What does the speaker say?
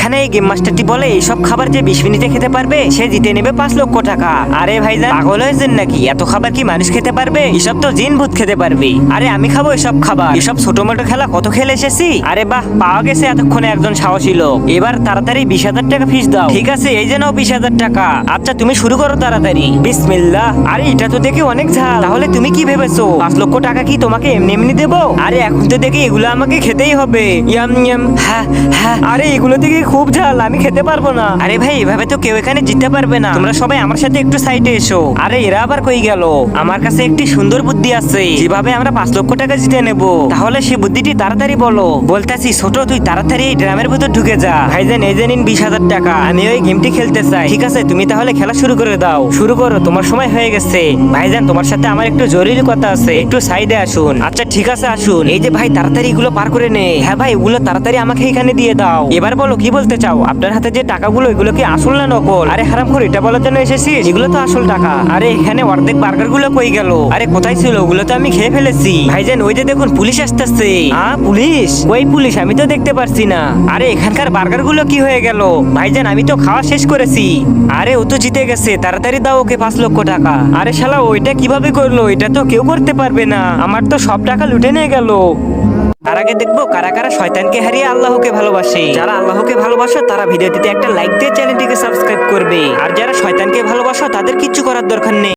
এখানে এই গেম মাস্টারটি বলে এইসব খাবার যে 20 মিনিটে খেতে পারবে সে জিতে নেবে 5 লক্ষ টাকা। আরে ভাইজান পাগল হয়েছেন নাকি? এত খাবার কি মানুষ খেতে পারবে? এসব তো জিন ভূত খেতে পারবে। আরে আমি খাবো এসব খাবার? এসব ছোট মোটো খেলা কত খেলে এসেছি। আরে বাহ, পাওয়া গেছে এতক্ষণে একজন সাহসী লোক। এবার তাড়াতাড়ি 20,000 টাকা ফিস দাও। ঠিক আছে, এই যে নাও 20,000 টাকা। আচ্ছা তুমি শুরু করো তাড়াতাড়ি। বিসমিল্লাহ। আরে এটা তো দেখি অনেক ঝাল। তাহলে তুমি কি ভেবেছো 5 লক্ষ টাকা কি তোমাকে এমনি এমনি দেবো? আরে এখন তো দেখি এগুলো আমাকে খেতেই হবে। Yam yam. হ্যাঁ হ্যাঁ। আরে এগুলো দেখি খুব ঝাল, আমি খেতে পারবো না। আরে ভাই এভাবে তো কেউ এখানে জিততে পারবে না। তোমরা সবাই আমার সাথে একটু সাইডে এসো। আরে এরা আবার কই গেল? আমার কাছে একটি সুন্দর বুদ্ধি আছে, যেভাবে আমরা 5 লক্ষ টাকা জিতে নেব। তাহলে সেই বুদ্ধিটি তাড়াতাড়ি বলো। বলতেছি ছোট, তুই তাড়াতাড়ি এই ড্রামের ভিতর ঢুকে যা। ভাইজান এই যে নিন 20,000 টাকা। আমি ওই গেমটি খেলতে চাই। ঠিক আছে, তুমি তাহলে খেলা শুরু করে দাও। শুরু করো, তোমার সময় হয়ে গেছে। ভাইজান তোমার সাথে আমার একটু জরুরি কথা আছে, একটু সাইডে আসুন। আচ্ছা ঠিক আছে আসুন। এই যে ভাই তাড়াতাড়ি এগুলো পার করে নে। হ্যাঁ ভাই ওগুলো তাড়াতাড়ি আমাকে এখানে দিয়ে দাও। এবার বলো কি বলতে চাও? আপনার হাতে যে টাকাগুলো এগুলো কি আসল না নকল? আরে হারামখোর, এটা বলার জন্য এসেছিস? এগুলো তো আসল টাকা। আরে এখানে অর্ধেক বার্গার গুলো কই গেল? আরে কোথায় ছিল? ওগুলো তো আমি খেয়ে ফেলেছি। ভাইজান ওই যে দেখুন পুলিশ আসতেছে। পুলিশ? ওই পুলিশ আমি তো দেখতে পারছি না। আরে এখানকার বার্গার গুলো কি হয়ে গেল? ভাইজান আমি তো খাওয়া শেষ করেছি। আরে ও তো জিতে গেছে, তাড়াতাড়ি দাও ওকে 5 লক্ষ টাকা। আরে শালা ওইটা কিভাবে করলো? এটা তো কেউ করতে পারবে না। আমার তো সব টাকা লুটে নিয়ে গেল। তার আগে দেখবো কারা কারা শয়তানকে হারিয়ে আল্লাহকে ভালোবাসে। যারা আল্লাহকে ভালোবাসো তারা ভিডিওটিতে একটা লাইক দিয়ে চ্যানেলটিকে সাবস্ক্রাইব করবে। আর যারা শয়তানকে ভালোবাসো তাদের কিচ্ছু করার দরকার নেই।